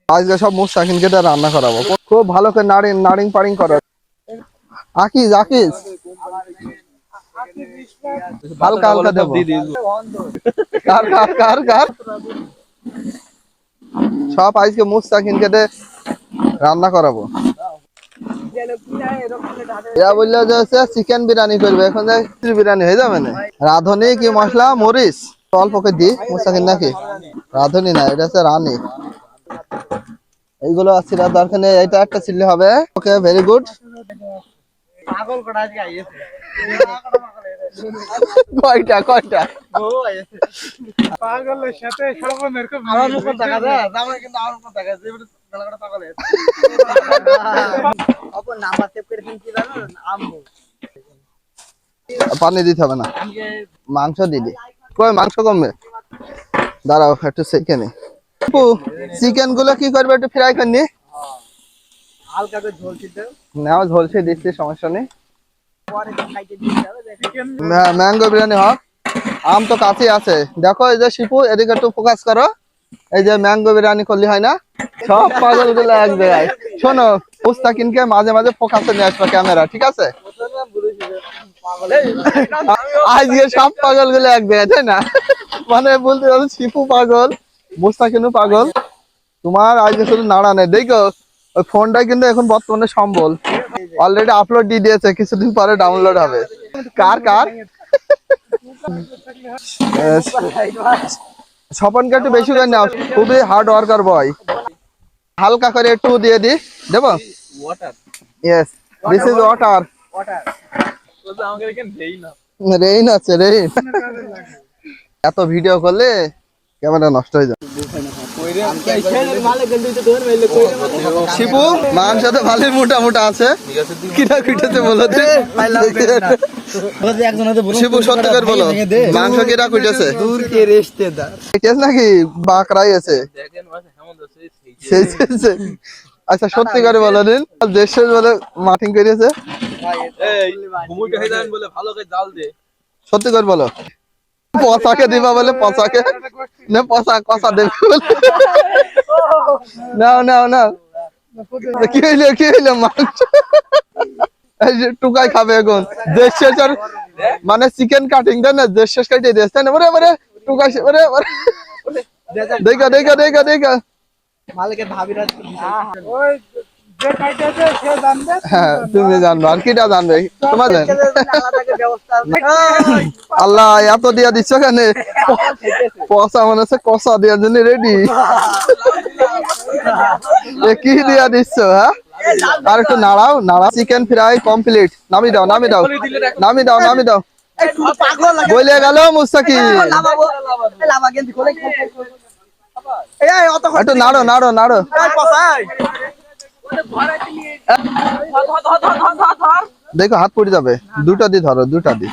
আজকে সব মুস্তাকিন কেটে রান্না করাবো, খুব ভালো করে নাড়িং নাড়িং পাড়িং করো। আকিজ আকিজ হালকা হালকা দেবো। কার কার কার কার সব আজকে মুস্তাকিন কেটে রান্না করাবো। এরা বললো যে চিকেন বিরিয়ানি করবে, এখন বিরিয়ানি হয়ে যাবে না। রাঁধুনি কি মশলা মরিচ অল্প করে দি মুস্তাকিন নাকি? রাঁধুনি না, এটা হচ্ছে রানী। এইগুলো আছে দরকার নেই, এটা একটা ছিললে হবে। ওকে, ভেরি গুড। কয়টা কয়টা পাগলের সাথে সর্বনের খুব আমার মুখ দেখা যায়, আমার কিন্তু আমার মুখ দেখা যায় বেলাটা পাগলের আপন নাম্বার সেভ করে দিন কি জানেন আম্মু। পানি দিতে হবে না, মাংস দিদি। কই মাংস কমবে, দাঁড়াও একটু সেখানে। চিকেন গুলো কি করবে, একটু ফ্রাই করনি হালকা করে ঝোল দিতে নাও, ঝোলছে দিচ্ছি, সমস্যা নেই। ম্যাঙ্গো বিরিয়ানি হোক। আম তো কাছে আছে, দেখো এই যে শিপু এদিকে একটু ফোকাস করো। এই যে ম্যাঙ্গো বিরিয়ানি করলি হয় না, সব পাগল গুলো এক জায়গায়। শোনো, মুস্তাকিনকে মাঝে মাঝে ফোকাসে নিয়ে আসবে ক্যামেরা, ঠিক আছে? আজকে সব পাগল গুলো এক জায়গায়, তাই না? মানে বলতে পারো শিপু পাগল, মুস্তাকিনও পাগল। তোমার আজকে শুধু নাড়া নেই, দেখো ওই ফোনটা কিন্তু এখন বর্তমানে সম্বল। অলরেডি আপলোড দিয়ে দিয়েছে, কিছুদিন পরে ডাউনলোড হবে। কার কার স্বপনকে একটু বেশি করে নাও, খুবই হার্ড ওয়ার্কার বয়। হালকা করে একটু দিয়ে দি, দেবো? Yes, this is water. Rain আছে, রেইন। এত ভিডিও করলে ক্যামেরা নষ্ট হয়ে যায়। শিবু মাংস তো ভালোই মোটা মোটা আছে, কিনা কুইটেছে বলো? শিবু সত্যি করে বলো, মাংস কিনা কুইটেছে নাকি বাকরাই আছে? আচ্ছা সত্যি করে বলো দিন, দেশ বলে মাটিং করিয়েছে। সত্যি করে বলো, পচাকে দিবা বলে? পচাকে না, পচা কষা দেবে বলে? নাও নাও নাও, কি হইলো কি হইলো? মাংস টুকাই খাবে এখন, দেশ শেষ। মানে চিকেন কাটিং দেয় না, দেশ শেষ কাটিয়ে দিয়েছে, তাই না? বরে বরে টুকাই, বরে বরে দেখা দেখা দেখা দেখা হ্যাঁ, তুমি জানবে আর কিটা জানবে তোমার? আল্লাহ এত দিয়া দিচ্ছ কেন? পচা মনে হচ্ছে কষা দেওয়ার জন্য রেডি। কি দিয়া দিচ্ছ? হ্যাঁ, আর একটু নাড়াও নাড়াও। চিকেন ফ্রাই কমপ্লিট, নামি দাও নামি দাও নামি দাও নামি দাও। বলে গেল মুস্তাকিন, একটু নাড়ো নাড়ো নাড়ো। দেখো হাত পড়ে যাবে, দুটা দিয়ে ধরো, দুটা দিয়ে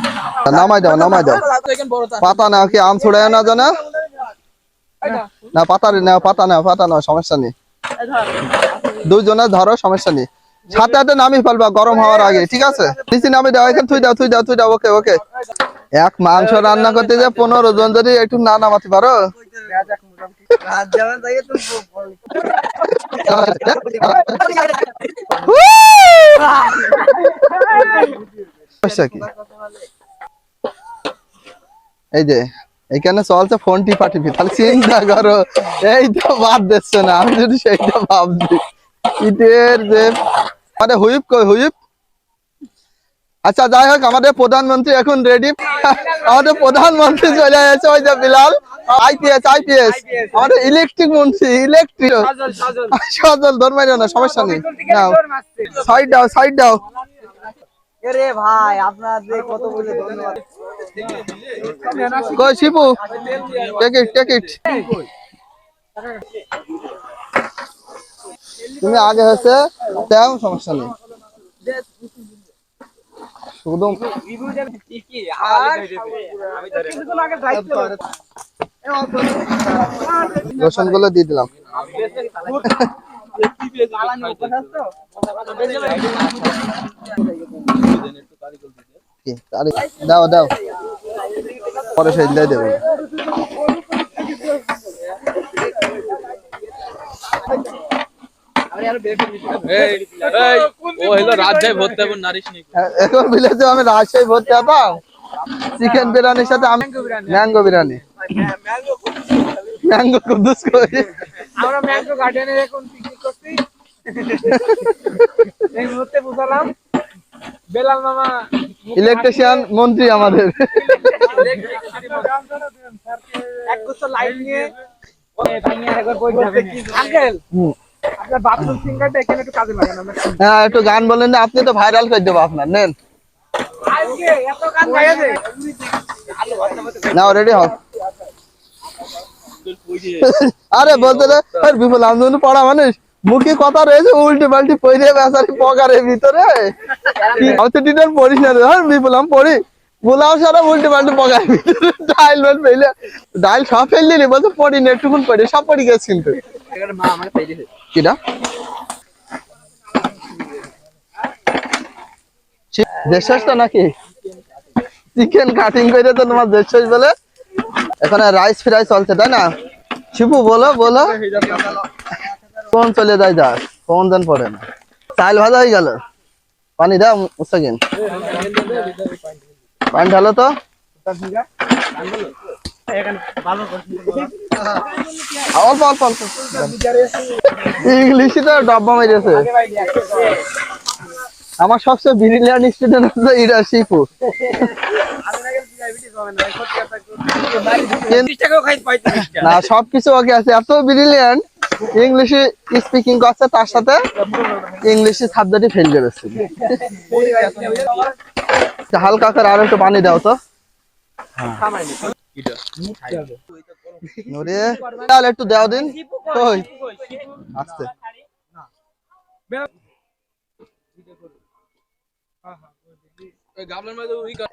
নামাই দাও নামাই দাও। পাতা নাও, কি আম ছড়ায় না জানা? না পাতা নাও, পাতা নাও, পাতা নাও, সমস্যা নেই। দুজনে ধরো, সমস্যা নেই। সাথে সাথে নামি ফেলবা গরম হওয়ার আগে, ঠিক আছে? নিচে নামি দাও, এখানে থুই দাও থুই দাও থুই দাও। ওকে ওকে। এক মাংস রান্না করতে যে 15 জন যদি একটু না নামাতে পারো। এই যে এখানে চলছে ফোন টিপা টিপি, তাহলে চিন্তা করো। এই তো বাদ দিচ্ছে না, আমি যদি সেইটা ভাবছি ইটের যে মানে হুইপ কই হুইপ। আচ্ছা যাই হোক, আমাদের প্রধানমন্ত্রী এখন রেডি। আমাদের প্রধানমন্ত্রী চলে যাচ্ছে, ওই যে বিলাল আইপিএস আইপিএস, আমাদের ইলেকট্রিক মন্ত্রী, ইলেকট্রিক সজল ধর্মাই না, সমস্যা নেই। নাও সাইড দাও সাইড দাও। আরে ভাই আপনাদের কত বলে ধন্যবাদ। কই Shibu, take it take it. তুমি আগে হচ্ছে দাও, সমস্যা নেই। শুধু রসুন গুলো দিয়ে দিলাম। কি আরে দাও দাও পরে ফেললে দেবো এখন বিলেতে আমি রাজশাহী ভর্তি হতাম চিকেন বিরিয়ানির সাথে আমি ম্যাঙ্গো বিরিয়ানি ম্যাঙ্গো কুদ্দুস করি আমরা ম্যাঙ্গো গার্ডেনে এখন পিকনিক করছি এই মুহূর্তে বুঝালাম বেলাল মামা ইলেকট্রিশিয়ান মন্ত্রী আমাদের এক বছর লাইট নিয়ে আঙ্কেল আপনার বাথরুম সিঙ্গারটা এখানে একটু কাজে লাগান আমরা হ্যাঁ একটু গান বলেন না আপনি তো ভাইরাল করে দেবো আপনার নেন আজকে এত গান গাইয়া দে নাও রেডি হও আরে বলতে রে বিপুল আমি পড়া মানুষ মুখে কথা রয়েছে উল্টে পাল্টি পড়ে বেচারি পকারের ভিতরে ডিটেল পড়িস না রে বিপুল আমি পড়ি বলাও সারা উল্টে পাল্টে পকারের ভিতরে ডাইল বেল ফেলে ডাইল সব ফেললি নি বলতে পড়ি না একটুকুন পড়ি সব পড়ি গেছে কিন্তু মা আমাকে পাই দিয়েছে কিটা দেশ তো নাকি চিকেন কাটিং করে তো তোমার দেশ বলে এখন রাইস ফ্রাই চলছে তাই না শিবু বলো বলো কোন চলে যায় যা কোন দিন পড়ে না চাল ভাজা হয়ে গেল পানি দাও মুস্তাকিন পানি ঢালো তো অল্প অল্প অল্প ইংলিশে তো ডব্বা মেরেছে আমার সবচেয়ে ব্রিলিয়ান্ট স্টুডেন্ট হচ্ছে ইরা শিপু না সবকিছু ওকে আছে এত ব্রিলিয়ান্ট ইংলিশে স্পিকিং করছে তার সাথে ইংলিশে সাবজেক্টই ফেল করেছে হালকা করে আর একটু পানি দাও তো নুরে তাহলে একটু দাও দিন কই আস্তে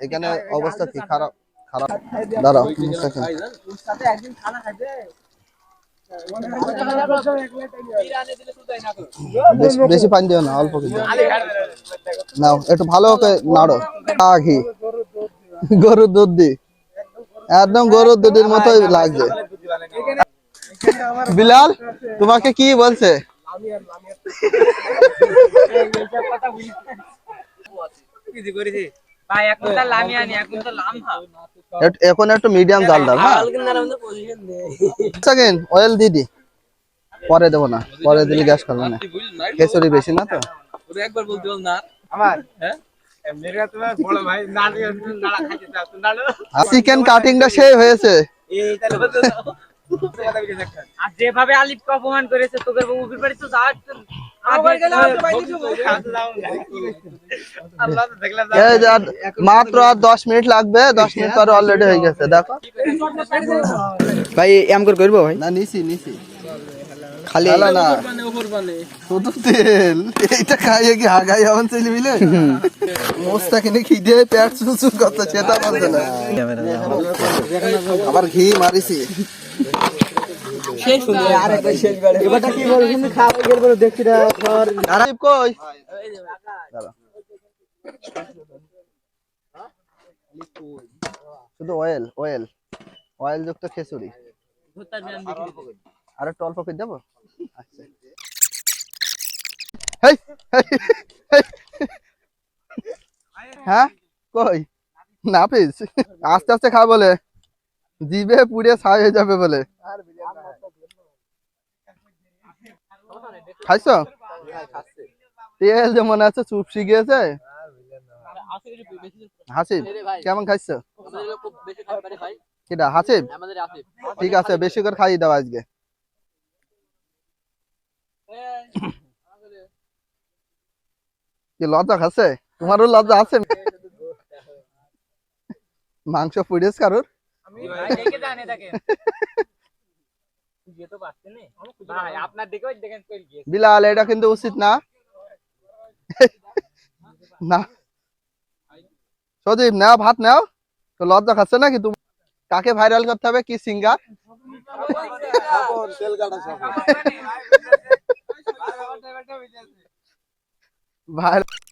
এখানে অবস্থা কি খারাপ খারাপ দাঁড়াও বেশি পানি দিও না অল্প কিন্তু নাও একটু ভালো করে নাড়ো ঘি গরুর দুধ দি একদম গরুর দুধের মতোই লাগছে বিলাল তোমাকে কি বলছে এখন একটু মিডিয়াম জাল দাও হ্যাঁ সেকেন্ড অয়েল দিদি পরে দেবো না পরে দিলে গ্যাস করবে না খেচুড়ি বেশি না তো একবার বলতে বল না আমার হ্যাঁ চিকেন কাটিংটা সেই হয়েছে আর যেভাবে আলিফকে অপমান করেছে তোদের বাবুর বাড়ি তো মাত্র আর 10 মিনিট লাগবে 10 মিনিট পরে অলরেডি হয়ে গেছে দেখো ভাই এম করে করবো ভাই না নিছি খালি না শুধু তেল এইটা খাইয়ে কি হাগাই হন চলি মিলে মোস্তাকিনে খিদে পেট চুচু করতে সেটা বলতে না আবার ঘি মারিছি শেষ হলো আর একটা শেষ বারে এবারটা কি বল কিন্তু খাওয়া গেল বলে দেখছি না আর আরিফ কই দাঁড়া শুধু অয়েল যুক্ত খিচুড়ি আর একটু অল্প করে দেবো আচ্ছা হেই হ্যাঁ কই না পিস আস্তে আস্তে খা বলে জিভে পুড়ে ছাই হয়ে যাবে বলে খাইছো তেল যেমন আছে চুপসি গিয়েছে হাসিব কেমন খাইছো কিটা হাসিব ঠিক আছে বেশি করে খাইয়ে দাও আজকে কি লজ্জা খাচ্ছে তোমারও লজ্জা আছে মাংস পুড়েছ কারোর বিলাল এটা কিন্তু উচিত না না সজীব নাও ভাত নাও তো লজ্জা খাচ্ছে নাকি তুমি কাকে ভাইরাল করতে হবে কি সিঙ্গার ভাইরাল